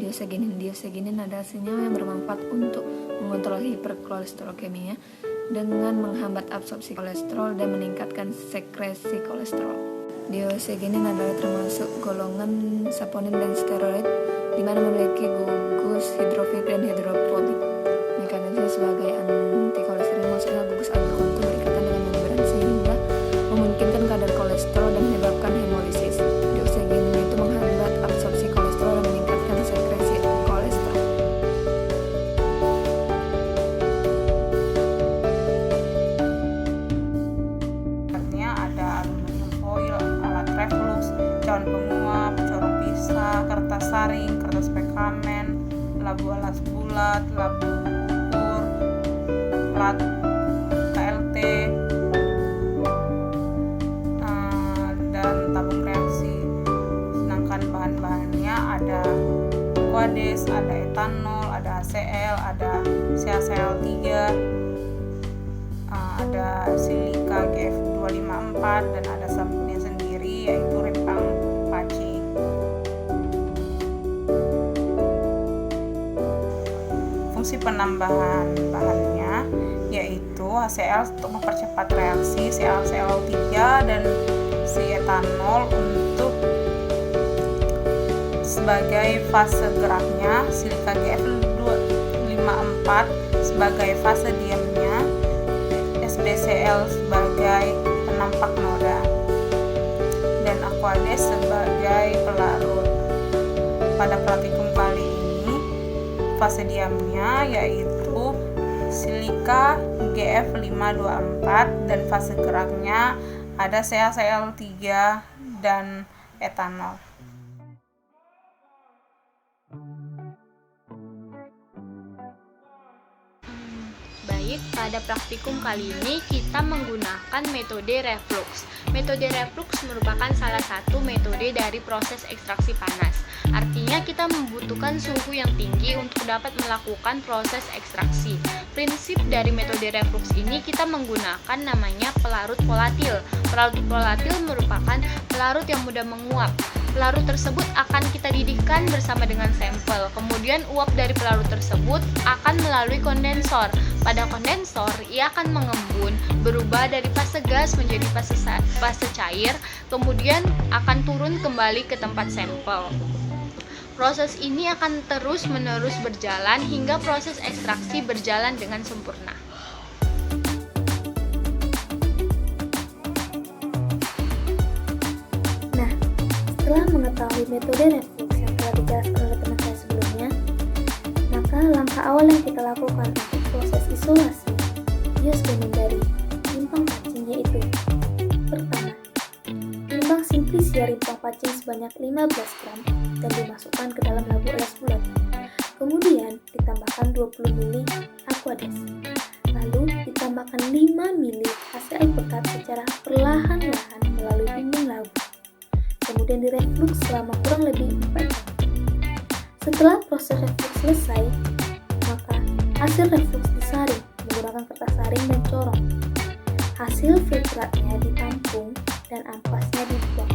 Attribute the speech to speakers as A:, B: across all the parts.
A: Dioksgenin adalah senyawa yang bermanfaat untuk mengontrol hiperkolesterolkemia dengan menghambat absorpsi kolesterol dan meningkatkan sekresi kolesterol. Dioksgenin adalah termasuk golongan saponin dan steroid, di mana memiliki gugus hidrofil dan hidrofobik. Mekanisme sebagai antikolesterol, maksudnya gugus alkohol berikatan dengan membran sehingga memungkinkan kadar kolesterol dan menyebabkan hemolisis. Dioksgenin itu menghambat absorpsi kolesterol dan meningkatkan sekresi kolesterol.
B: Ada aluminium foil, alat reflux, cawan penguap, corong pisah, kertas saring, kertas pekamen, labu alas bulat, labu ukur, plat KLT, dan tabung reaksi. Sedangkan bahan-bahannya ada Aquades, ada etanol, ada HCl, ada CaCl3, ada silika GF254, dan ada sabunnya sendiri yaitu rimpang paci. Fungsi penambahan bahannya yaitu HCl untuk mempercepat reaksi CaCl3 dan si etanol untuk sebagai fase geraknya, silika GF254 sebagai fase diamnya, SbCl sebagai penampak noda, dan Aquades sebagai pelarut. Pada praktikum kali ini fase diamnya yaitu silika GF524 dan fase geraknya ada CaCl3 dan etanol.
C: Baik, pada praktikum kali ini kita menggunakan metode reflux. Metode reflux merupakan salah satu metode dari proses ekstraksi panas. Artinya kita membutuhkan suhu yang tinggi untuk dapat melakukan proses ekstraksi. Prinsip dari metode reflux ini kita menggunakan namanya pelarut volatil. Pelarut volatil merupakan pelarut yang mudah menguap. Pelarut tersebut akan kita didihkan bersama dengan sampel. Kemudian uap dari pelarut tersebut akan melalui kondensor. Pada kondensor, ia akan mengembun, berubah dari fase gas menjadi fase cair, kemudian akan turun kembali ke tempat sampel. Proses ini akan terus-menerus berjalan hingga proses ekstraksi berjalan dengan sempurna.
D: Setelah mengetahui metode reflux yang telah dijelaskan oleh teman saya sebelumnya, maka langkah awal yang kita lakukan untuk proses isolasi dioksgenin dari rimpang pacing yaitu: pertama, timbang simplisia rimpang pacing sebanyak 15 gram dan dimasukkan ke dalam labu alas bulat. Kemudian ditambahkan 20 ml Aquades. Lalu ditambahkan 5 ml HCl pekat secara perlahan-lahan melalui dinding labu. Kemudian direflux selama kurang lebih 4 jam. Setelah proses reflux selesai, maka hasil reflux disaring menggunakan kertas saring dan corong. Hasil filtratnya ditampung dan ampasnya dibuang.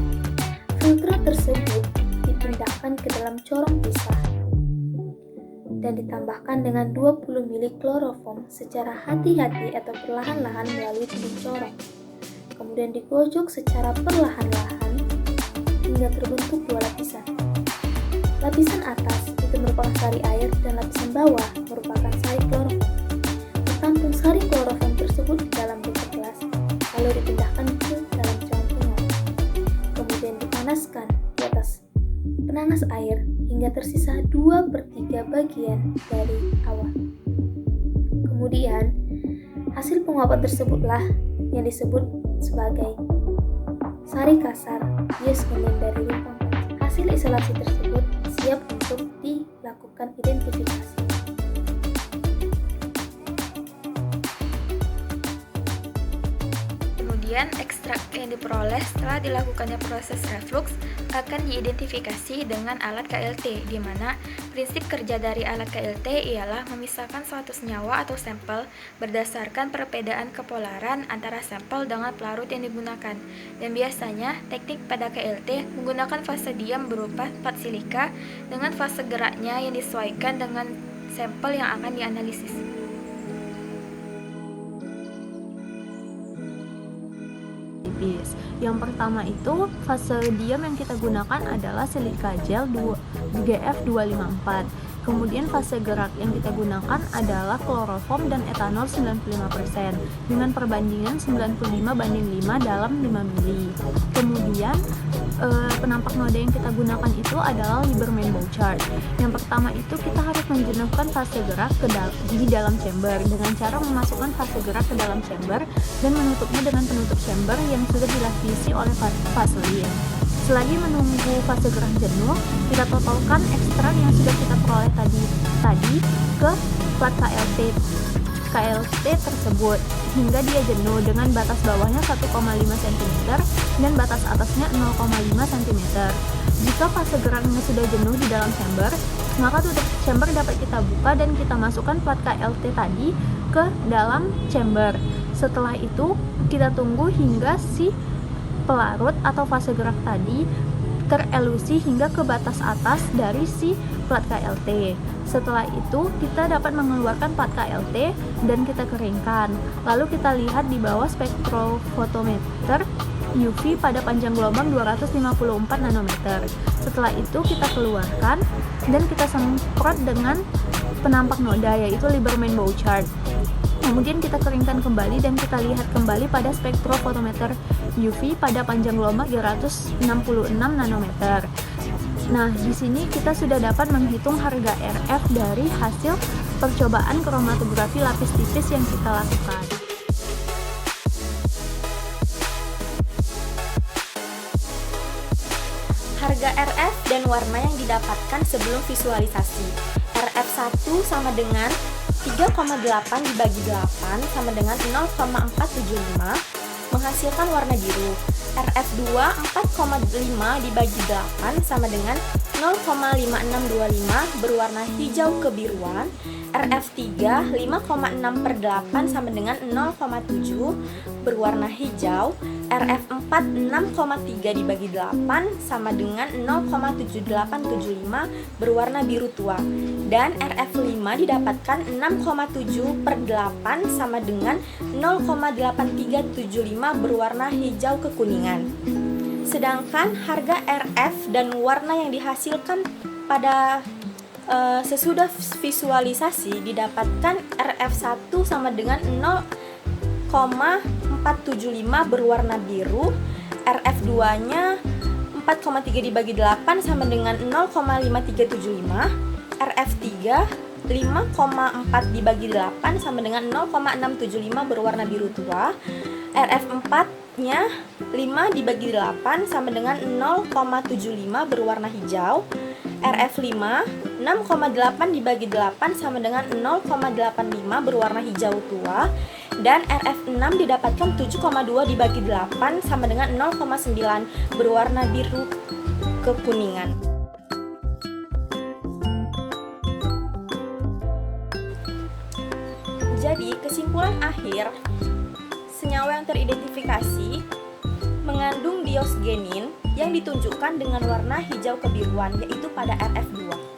D: Filtrat tersebut dipindahkan ke dalam corong pisah dan ditambahkan dengan 20 ml kloroform secara hati-hati atau perlahan-lahan melalui dinding corong. Kemudian digojok secara perlahan-lahan hingga terbentuk dua lapisan. Lapisan atas itu merupakan sari air dan lapisan bawah merupakan sari kloroform. Ditampung sari kloroform tersebut di dalam beker gelas, lalu dipindahkan ke dalam corong penguap. Kemudian dipanaskan di atas penanas air hingga tersisa 2/3 bagian dari awan. Kemudian hasil penguapan tersebutlah yang disebut sebagai sari kasar dioksgenin dari rimpang pacing. Hasil isolasi tersebut siap untuk dilakukan identifikasi.
A: Kemudian ekstrak yang diperoleh setelah dilakukannya proses reflux akan diidentifikasi dengan alat KLT, di mana prinsip kerja dari alat KLT ialah memisahkan suatu senyawa atau sampel berdasarkan perbedaan kepolaran antara sampel dengan pelarut yang digunakan. Dan biasanya teknik pada KLT menggunakan fase diam berupa plat silika dengan fase geraknya yang disesuaikan dengan sampel yang akan dianalisis.
C: Yang pertama itu fase diam yang kita gunakan adalah silika gel GF254. Kemudian fase gerak yang kita gunakan adalah kloroform dan etanol 95% dengan perbandingan 95:5 dalam 5 mili. Kemudian penampak noda yang kita gunakan itu adalah Lieberman Bow chart. Yang pertama itu kita harus menjenuhkan fase gerak di dalam chamber dengan cara memasukkan fase gerak ke dalam chamber dan menutupnya dengan penutup chamber yang sudah dilapisi oleh vaselin. Selagi menunggu fase gerak jenuh, kita totalkan ekstrak yang sudah kita peroleh tadi ke plat KLT tersebut hingga dia jenuh dengan batas bawahnya 1,5 cm dan batas atasnya 0,5 cm. Jika fase geraknya sudah jenuh di dalam chamber, maka tutup chamber dapat kita buka dan kita masukkan plat KLT tadi ke dalam chamber. Setelah itu, kita tunggu hingga si pelarut atau fase gerak tadi terelusi hingga ke batas atas dari si plat KLT. Setelah itu kita dapat mengeluarkan plat KLT dan kita keringkan. Lalu kita lihat di bawah spektrofotometer UV pada panjang gelombang 254 nanometer. Setelah itu kita keluarkan dan kita semprot dengan penampak noda yaitu Lieberman Bow chart. Kemudian kita keringkan kembali dan kita lihat kembali pada spektrofotometer UV pada panjang gelombang 366 nanometer. Nah, di sini kita sudah dapat menghitung harga RF dari hasil percobaan kromatografi lapis tipis yang kita lakukan.
E: Harga RF dan warna yang didapatkan sebelum visualisasi. RF1 sama dengan 3,8 dibagi 8 sama dengan 0,475 menghasilkan warna biru. RF2 4,5 dibagi 8 sama dengan 0,5625 berwarna hijau kebiruan. RF3 5,6/8 sama dengan 0,7 berwarna hijau. RF4 6,3 dibagi 8 sama dengan 0,7875 berwarna biru tua. Dan RF5 didapatkan 6,7/8 sama dengan 0,8375 berwarna hijau kekuningan. Sedangkan harga RF dan warna yang dihasilkan pada sesudah visualisasi didapatkan RF1 sama dengan 0,475 berwarna biru, RF2-nya 4,3 dibagi 8 sama dengan 0,5375, RF3 5,4 dibagi 8 sama dengan 0,675 berwarna biru tua, RF4-nya 5 dibagi 8 sama dengan 0,75 berwarna hijau, RF5 6,8 dibagi 8 sama dengan 0,85 berwarna hijau tua, dan RF6 didapatkan 7,2 dibagi 8 sama dengan 0,9 berwarna biru kekuningan. Jadi kesimpulan akhir, senyawa yang teridentifikasi mengandung diosgenin yang ditunjukkan dengan warna hijau kebiruan, yaitu pada RF2.